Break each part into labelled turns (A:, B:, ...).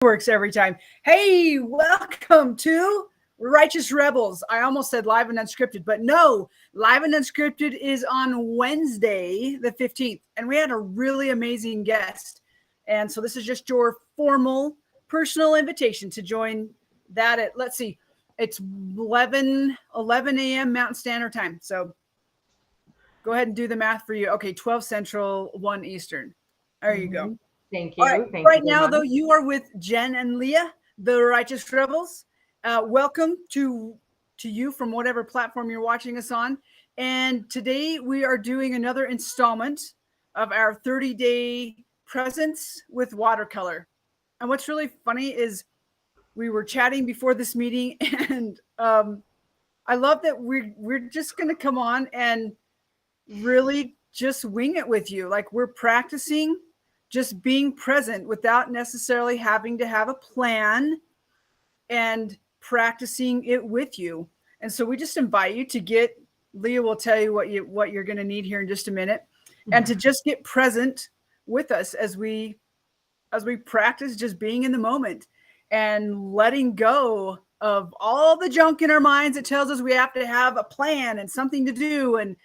A: Works every time. Hey, welcome to Righteous Rebels. I almost said live and unscripted, but no, live and unscripted is on Wednesday, the 15th. And we had a really amazing guest. And so this is just your formal personal invitation to join that at, let's see, it's 11 a.m. Mountain Standard Time. So go ahead and do the math for you. Okay, 12 Central, 1 Eastern. There you go.
B: Thank you.
A: All right,
B: Thank
A: right
B: you
A: now,
B: much.
A: though, you are with Jen and Leah, the Righteous Rebels. Welcome to you from whatever platform you're watching us on. And today we are doing another installment of our 30-day presence with watercolor. And what's really funny is we were chatting before this meeting, and I love that we're just going to come on and really just wing it with you. Like, we're practicing just being present without necessarily having to have a plan, and practicing it with you. And so we just invite you to get, Leah will tell you what you're going to need here in just a minute, and to just get present with us as we practice just being in the moment and letting go of all the junk in our minds that tells us we have to have a plan and something to do and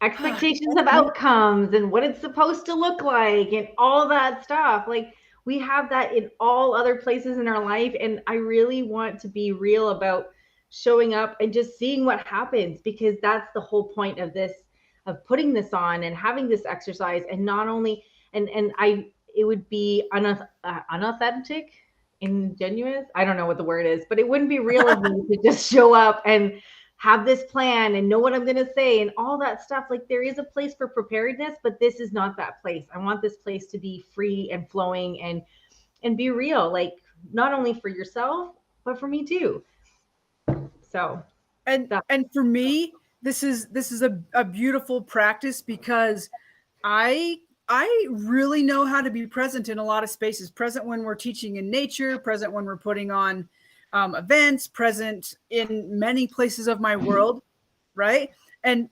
B: expectations of outcomes and what it's supposed to look like and all that stuff. Like, we have that in all other places in our life. And I really want to be real about showing up and just seeing what happens, because that's the whole point of this, of putting this on and having this exercise. And not only, it would be unauthentic, ingenuous. I don't know what the word is, but it wouldn't be real of me to just show up and have this plan and know what I'm going to say and all that stuff. Like, there is a place for preparedness, but this is not that place. I want this place to be free and flowing and be real, like, not only for yourself, but for me too. So,
A: and for me, this is a beautiful practice, because I really know how to be present in a lot of spaces. Present when we're teaching in nature, present when we're putting on events, present in many places of my world, right? And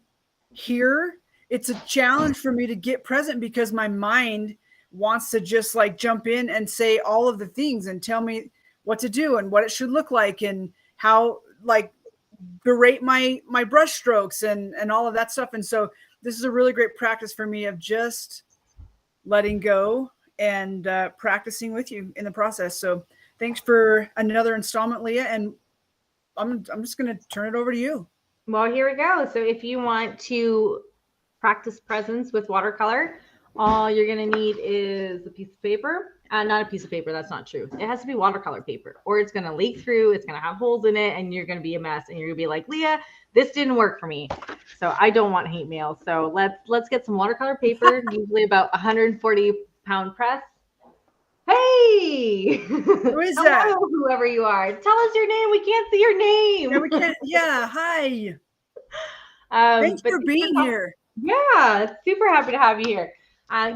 A: here, it's a challenge for me to get present, because my mind wants to just like jump in and say all of the things and tell me what to do and what it should look like and how, like, berate my brush strokes and all of that stuff. And so this is a really great practice for me of just letting go and practicing with you in the process. So thanks for another installment, Leah. And I'm just going to turn it over to you.
B: Well, here we go. So if you want to practice presence with watercolor, all you're going to need is a piece of paper. Not a piece of paper. That's not true. It has to be watercolor paper, or it's going to leak through. It's going to have holes in it, and you're going to be a mess. And you're going to be like, Leah, this didn't work for me. So I don't want hate mail. So let's get some watercolor paper, usually about 140-pound press. Hey,
A: who is that?
B: Whoever you are, tell us your name. We can't see your name.
A: Yeah, we can't. Yeah, hi. Thanks for being here.
B: Yeah, super happy to have you here.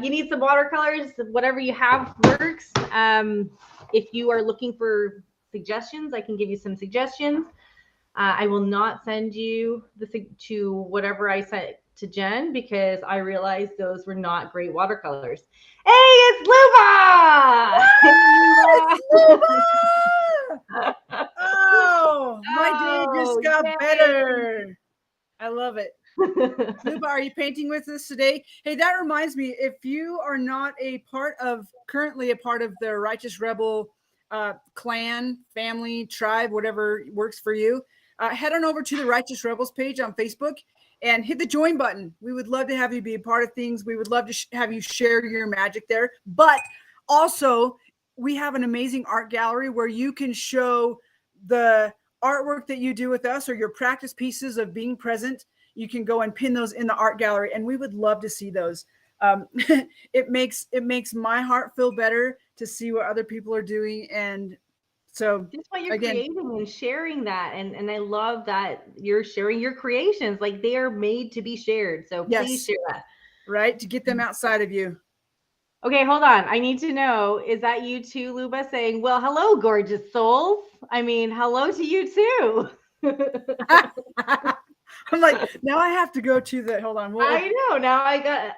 B: You need some watercolors. Whatever you have works. If you are looking for suggestions, I can give you some suggestions. I will not send you to whatever I sent to Jen, because I realized those were not great watercolors. Hey, it's Luba!
A: It's Luba! Oh, my day just got better. I love it. Luba, are you painting with us today? Hey, that reminds me, if you are not currently a part of the Righteous Rebel clan, family, tribe, whatever works for you, head on over to the Righteous Rebels page on Facebook and hit the join button. We would love to have you be a part of things. We would love to have you share your magic there. But also, we have an amazing art gallery where you can show the artwork that you do with us, or your practice pieces of being present. You can go and pin those in the art gallery, and we would love to see those. It makes my heart feel better to see what other people are doing. And so
B: just what you're creating and sharing that. And I love that you're sharing your creations. Like, they are made to be shared. So please share that.
A: Right? To get them outside of you.
B: Okay, hold on. I need to know, is that you too, Luba, saying, well, hello, gorgeous souls? I mean, hello to you too.
A: I'm like, now I have to go to the, hold on.
B: I know. Now I got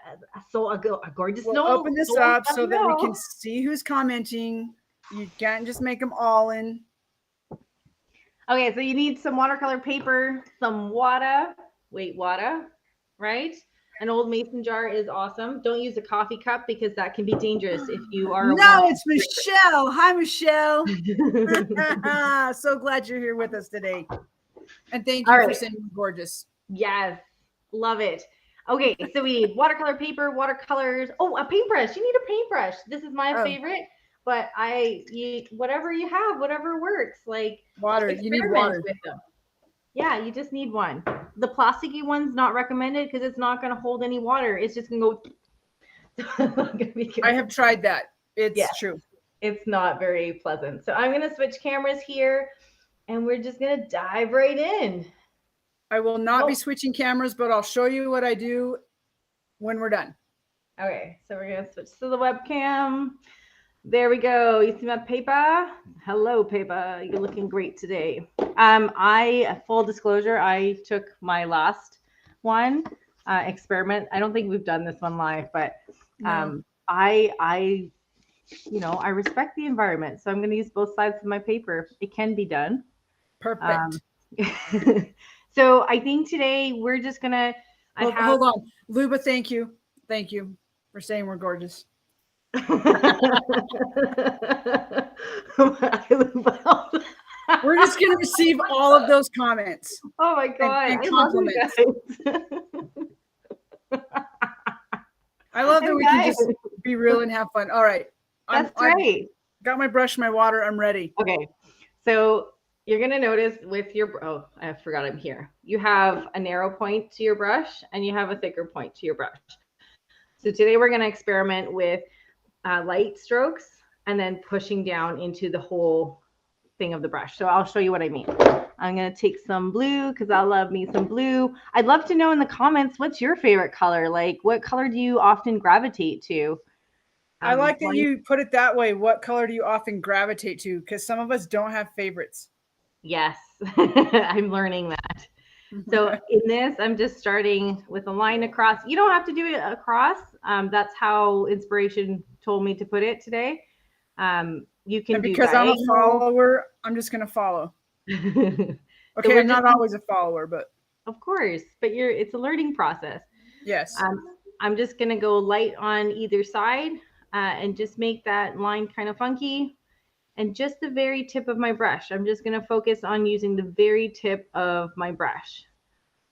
B: a gorgeous
A: We'll
B: soul.
A: open this up so that we can see who's commenting. You can't just make them all in.
B: Okay, so you need some watercolor paper, some water, right? An old mason jar is awesome. Don't use a coffee cup because that can be dangerous if you are
A: No, it's Michelle. Hi, Michelle. So glad you're here with us today. And thank you for saying you're gorgeous.
B: Yes, love it. Okay, so we need watercolor paper, watercolors. Oh, a paintbrush. You need a paintbrush. This is my favorite, but whatever you have, whatever works. Like
A: water, you need water.
B: With them. Yeah, you just need one. The plasticky one's not recommended because it's not going to hold any water. It's just going to go.
A: I have tried that. It's true.
B: It's not very pleasant. So I'm going to switch cameras here, and we're just going to dive right in.
A: I will not be switching cameras, but I'll show you what I do when we're done.
B: Okay, so we're going to switch to the webcam. There we go. You see my paper? Hello, paper. You're looking great today. Full disclosure, I took my last one experiment. I don't think we've done this one live, but I respect the environment, so I'm going to use both sides of my paper. It can be done.
A: Perfect.
B: So I think today we're just going to
A: hold on. Luba, thank you. Thank you for saying we're gorgeous. We're just going to receive all of those comments.
B: Oh my God.
A: And compliments. I love that we can just be real and have fun. All right.
B: That's great.
A: Got my brush, my water. I'm ready.
B: Okay. So you're going to notice with your, I forgot I'm here. You have a narrow point to your brush and you have a thicker point to your brush. So today we're going to experiment with light strokes and then pushing down into the whole thing of the brush. So I'll show you what I mean. I'm going to take some blue because I love me some blue. I'd love to know in the comments, what's your favorite color? Like, what color do you often gravitate to?
A: I like that you put it that way. What color do you often gravitate to? Because some of us don't have favorites.
B: Yes, I'm learning that. So in this, I'm just starting with a line across. You don't have to do it across. That's how inspiration told me to put it today. You can
A: because I'm a follower, I'm just going to follow. Okay, so I'm not always a follower, but
B: of course, but it's a learning process.
A: Yes.
B: I'm just going to go light on either side and just make that line kind of funky. And just the very tip of my brush. I'm just going to focus on using the very tip of my brush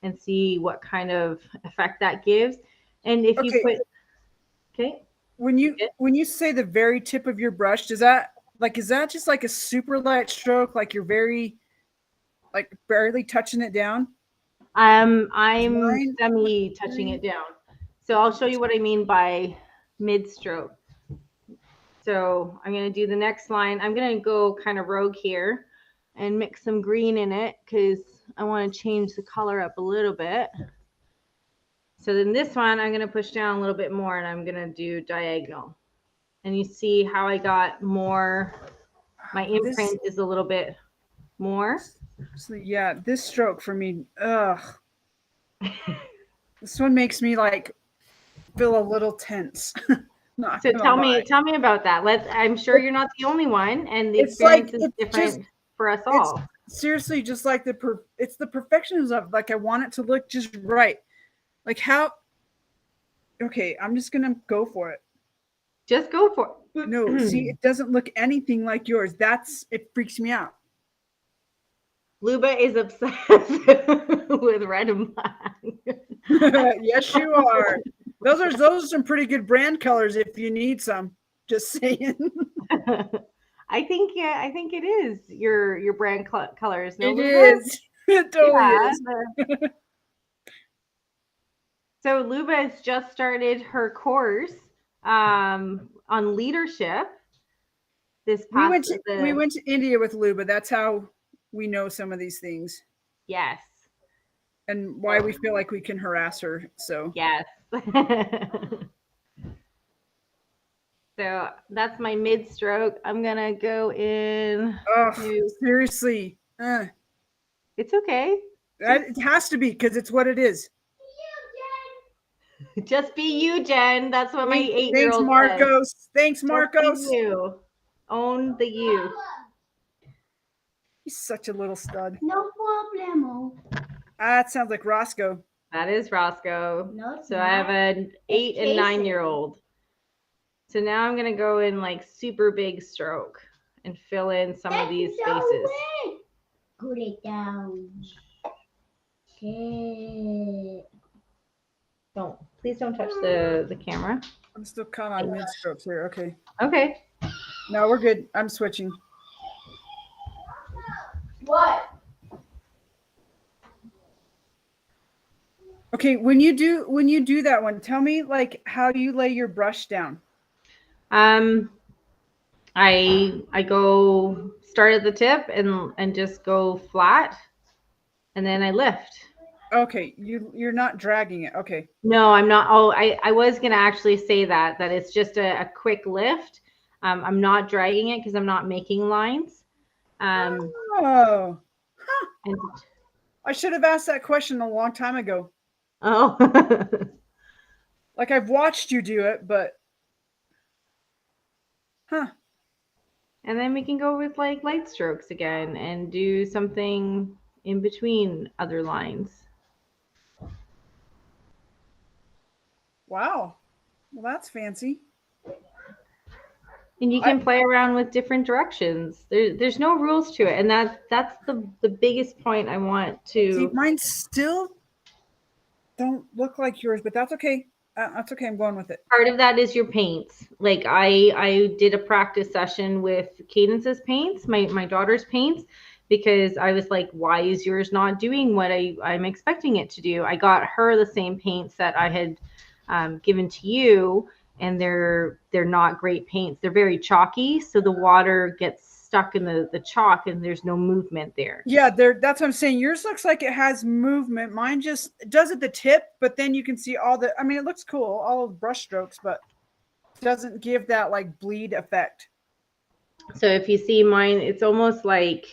B: and see what kind of effect that gives. And if you put,
A: when you say the very tip of your brush, is that just like a super light stroke? Like you're very, like barely touching it down?
B: I'm semi touching it down. So I'll show you what I mean by mid stroke. So I'm going to do the next line. I'm going to go kind of rogue here and mix some green in it because I want to change the color up a little bit. So then this one, I'm going to push down a little bit more and I'm going to do diagonal. And you see how I got more, my imprint is a little bit more.
A: So yeah, this stroke for me, this one makes me like feel a little tense.
B: So tell me about that. I'm sure you're not the only one, and the experience is different for us all.
A: Seriously, just like it's the perfectionism of like I want it to look just right. Like how? Okay, I'm just gonna go for it.
B: Just go for it.
A: No, see, it doesn't look anything like yours. It freaks me out.
B: Luba is obsessed with red and black.
A: Yes, you are. Those are some pretty good brand colors if you need some. Just saying.
B: I think it is your brand colors.
A: No, it is. It totally is.
B: So Luba has just started her course on leadership. We
A: went to India with Luba. That's how we know some of these things.
B: Yes.
A: And why we feel like we can harass her. So
B: yes. So that's my mid stroke. I'm gonna go in.
A: Seriously.
B: It's okay.
A: It has to be because it's what it is.
B: Just be you, Jen. That's what my
A: Thanks,
B: 8-year-old says.
A: Marcos. Thanks,
B: Just
A: Marcos.
B: be you. Own the you.
A: He's such a little stud.
C: No problemo.
A: That sounds like Roscoe.
B: That is Roscoe.
C: No, it's
B: So I have
C: not.
B: an 8 and
C: Casey.
B: 9-year-old. So now I'm going to go in like super big stroke and fill in some of these spaces.
C: Put it down. Okay.
B: Please don't touch the camera.
A: I'm still caught on mid strokes here. Okay.
B: Okay.
A: No, we're good. I'm switching.
C: What?
A: Okay, when you do that one, tell me like how you lay your brush down.
B: I go start at the tip and just go flat, and then I lift.
A: Okay, you're not dragging it. Okay.
B: No, I'm not. Oh, I was gonna actually say that it's just a quick lift. I'm not dragging it because I'm not making lines.
A: Oh, huh.
B: And,
A: I should have asked that question a long time ago.
B: oh.
A: Like I've watched you do it, but huh.
B: And then we can go with like light strokes again and do something in between other lines.
A: Wow. Well, that's fancy.
B: And you can play around with different directions. There's no rules to it, and that's the biggest point I want to.
A: See, mine still don't look like yours, but that's okay. That's okay. I'm going with it.
B: Part of that is your paints. Like I did a practice session with Cadence's paints, my daughter's paints, because I was like, why is yours not doing what I'm expecting it to do? I got her the same paints that I had given to you, and they're not great paints. They're very chalky, so the water gets stuck in the chalk and there's no movement there.
A: Yeah, that's what I'm saying. Yours looks like it has movement. Mine just does at the tip, but then you can see I mean, it looks cool, all the brush strokes, but doesn't give that like bleed effect.
B: So if you see mine, it's almost like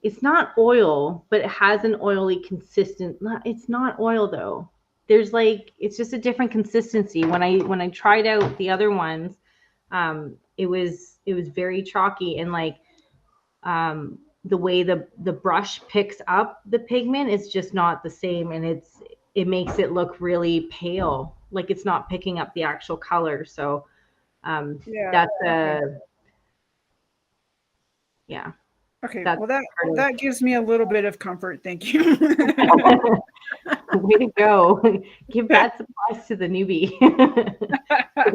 B: it's not oil, but it has an oily it's not oil though. There's like, it's just a different consistency. When I tried out the other ones, it was very chalky, and like the way the brush picks up the pigment is just not the same, and it makes it look really pale, like it's not picking up the actual color. So that's yeah.
A: Okay, well that gives me a little bit of comfort. Thank you.
B: Way to go. Give that surprise to the newbie.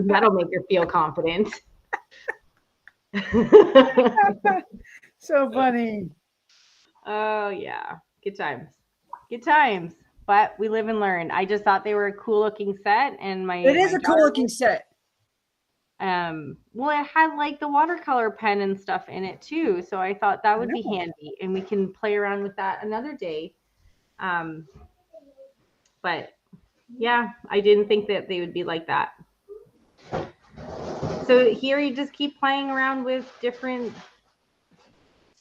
B: That'll make her feel confident.
A: So funny.
B: Oh yeah. Good times. Good times. But we live and learn. I just thought they were a cool looking set, and
A: it is a cool looking set.
B: Well, it had like the watercolor pen and stuff in it too, so I thought that would be handy, and we can play around with that another day. But yeah, I didn't think that they would be like that. So here you just keep playing around with different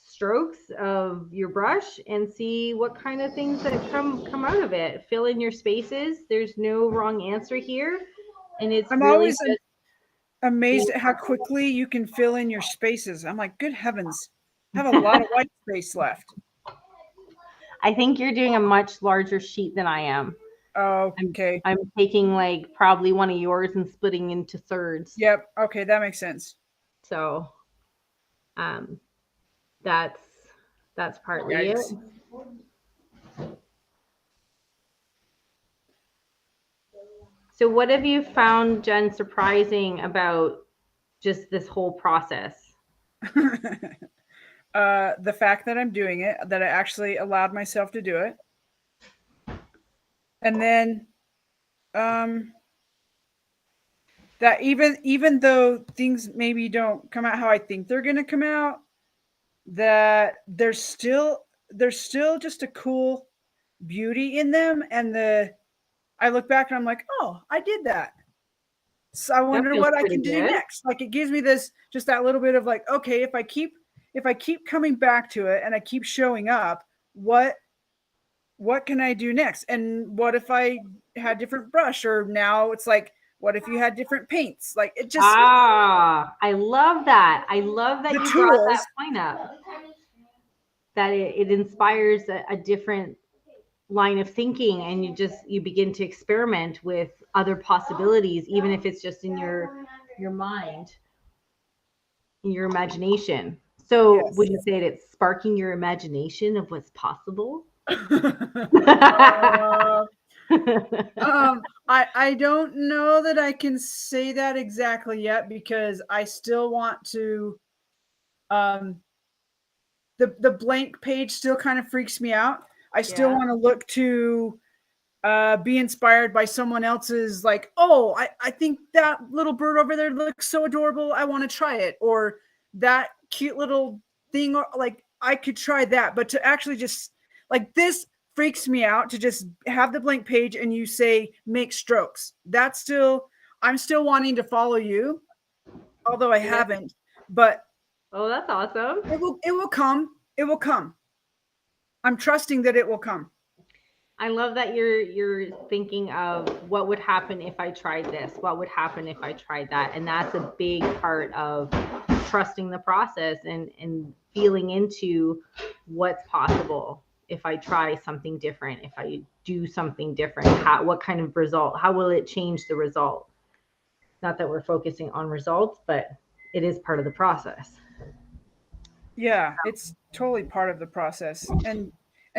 B: strokes of your brush and see what kind of things that come out of it. Fill in your spaces. There's no wrong answer here, and it's
A: I'm always amazed at how quickly you can fill in your spaces. I'm like, good heavens, I have a lot of white space left.
B: I think you're doing a much larger sheet than I am.
A: Oh, okay.
B: I'm taking like probably one of yours and splitting into thirds.
A: Yep. Okay, that makes sense.
B: So, that's partly it. So what have you found, Jen, surprising about just this whole process?
A: The fact that I'm doing it, that I actually allowed myself to do it. And then that even though things maybe don't come out how I think they're going to come out, that there's still just a cool beauty in them, and I look back and I'm like, oh, I did that. So I wonder what I can do next. Like it gives me just that little bit of like, okay, if I keep coming back to it and I keep showing up, what what can I do next? And what if I had different brush? Or now it's like, what if you had different paints? Like it just
B: I love that. I love that
A: the
B: you brought that
A: tools.
B: point up. That it inspires a different line of thinking, and you begin to experiment with other possibilities, even if it's just in your mind, in your imagination. So
A: Yes.
B: would you say that it's sparking your imagination of what's possible?
A: I don't know that I can say that exactly yet, because I still want to the blank page still kind of freaks me out. I still
B: Yeah.
A: want to look to be inspired by someone else's, like, oh, I think that little bird over there looks so adorable, I want to try it. Or that cute little thing, or like I could try that. But to actually just like, this freaks me out, to just have the blank page and you say make strokes. That's still, I'm still wanting to follow you, although I haven't. But
B: Oh, that's awesome.
A: it will come. It will come. I'm trusting that it will come.
B: I love that you're thinking of what would happen if I tried this, what would happen if I tried that. And that's a big part of trusting the process and feeling into what's possible if I try something different, if I do something different. What kind of result, how will it change the result? Not that we're focusing on results, but it is part of the process.
A: Yeah, it's totally part of the process. And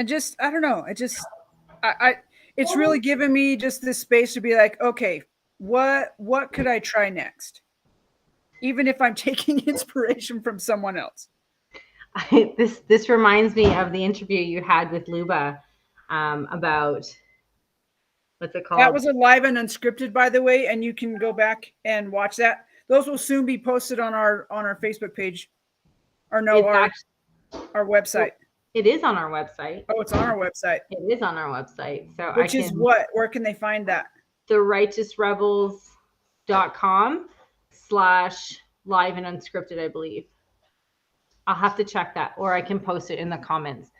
A: just, I don't know, I it's really given me just this space to be like, okay, what could I try next? Even if I'm taking inspiration from someone else.
B: This reminds me of the interview you had with Luba about, what's it called?
A: That was a live and unscripted, by the way, and you can go back and watch that. Those will soon be posted on our Facebook page, or no, our website.
B: It is on our website.
A: Oh, it's on our website.
B: It is on our website. So
A: which is what? Where can they find that?
B: therighteousrebels.com/live and unscripted, I believe. I'll have to check that, or I can post it in the comments.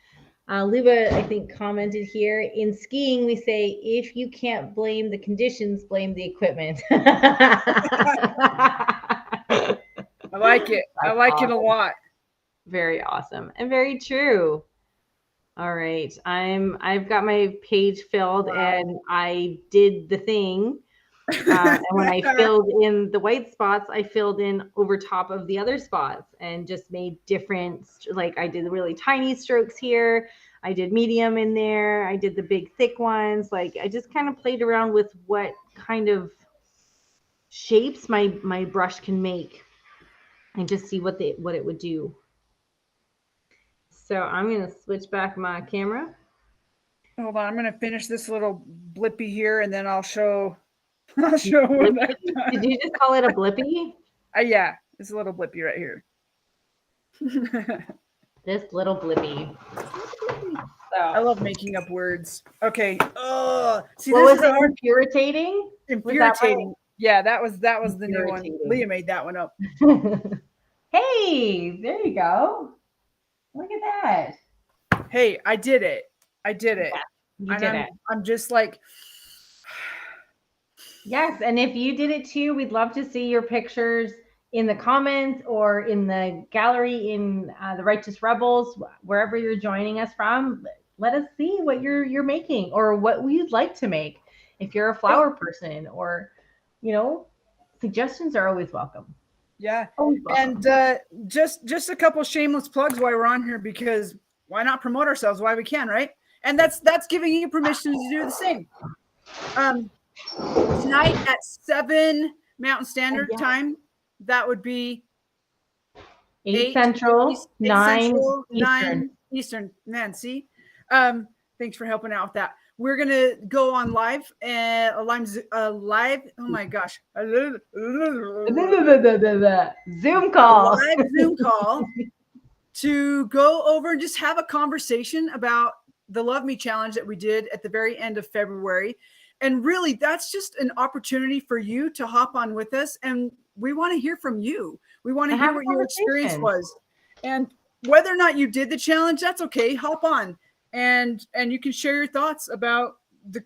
B: Luba, I think, commented here, in skiing, we say, if you can't blame the conditions, blame the equipment.
A: I like it. I like it a lot.
B: Very awesome and very true. All right. I've got my page filled. Wow. And I did the thing. And when I filled in the white spots, I filled in over top of the other spots and just made different, like I did really tiny strokes here. I did medium in there. I did the big thick ones. Like I just kind of played around with what kind of shapes my brush can make and just see what it would do. So I'm going to switch back my camera.
A: Hold on. I'm going to finish this little blippy here, and then I'll show what I've done.
B: Did you just call it a blippy?
A: Yeah. It's a little blippy right here.
B: This little blippy.
A: So, I love making up words. Okay. Oh, see,
B: what was it? Infuriating?
A: Infuriating. Right? Yeah, that was the new one. Leah made that one up.
B: Hey, there you go. Look at that.
A: Hey, I did it. I did it.
B: Yeah, you did it.
A: I'm just like,
B: yes. And if you did it too, we'd love to see your pictures in the comments or in the gallery in the Righteous Rebels, wherever you're joining us from. Let us see what you're making or what we'd like to make. If you're a flower person, or, suggestions are always welcome.
A: Yeah. And just a couple shameless plugs while we're on here, because why not promote ourselves while we can, right? And that's giving you permission to do the same. Tonight at 7 Mountain Standard Time, that would be
B: 8 Central, 9
A: Eastern. Man, see? Thanks for helping out with that. We're gonna go on live live. Oh my gosh,
B: Zoom call.
A: Live Zoom call to go over and just have a conversation about the Love Me Challenge that we did at the very end of February. And really, that's just an opportunity for you to hop on with us, and we want to hear from you. We want to hear what your experience was, and whether or not you did the challenge, that's okay. Hop on. and you can share your thoughts about the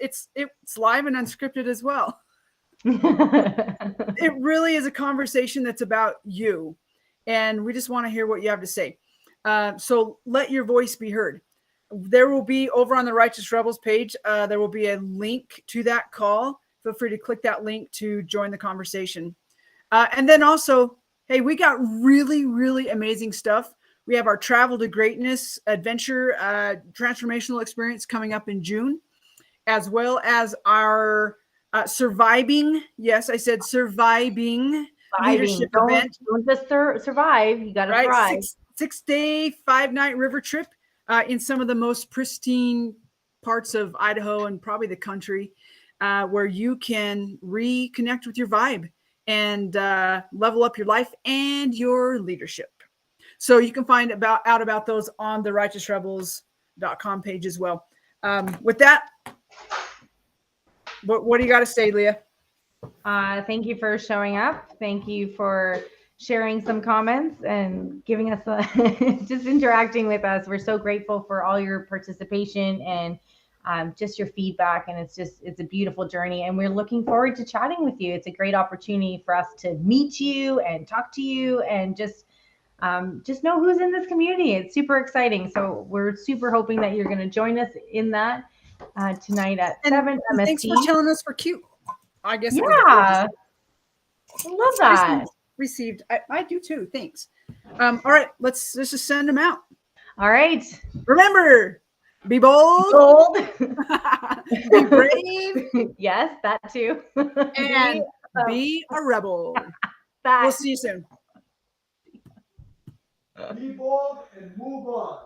A: it's live and unscripted as well. It really is a conversation that's about you, and we just want to hear what you have to say. So let your voice be heard. There will be over on the Righteous Rebels page, there will be a link to that call. Feel free to click that link to join the conversation. And then also, hey, we got really, really amazing stuff. We have our Travel to Greatness adventure transformational experience coming up in June, as well as our surviving. Yes, I said surviving leadership event.
B: Don't just survive. You got to thrive.
A: 6-day, 5-night river trip in some of the most pristine parts of Idaho and probably the country, where you can reconnect with your vibe and level up your life and your leadership. So you can find out about those on the righteousrebels.com page as well. With that, what do you got to say, Leah?
B: Thank you for showing up. Thank you for sharing some comments and giving us just interacting with us. We're so grateful for all your participation and just your feedback. And it's a beautiful journey. And we're looking forward to chatting with you. It's a great opportunity for us to meet you and talk to you and just know who's in this community. It's super exciting. So we're super hoping that you're going to join us in that tonight at 7 MST.
A: Thanks for telling us we're cute. I guess.
B: Yeah, I love that.
A: Received. I do too. Thanks. All right, let's just send them out.
B: All right.
A: Remember, be bold. Be brave.
B: Yes, that too.
A: And be a rebel. We'll see you soon.
D: Be bold and move on.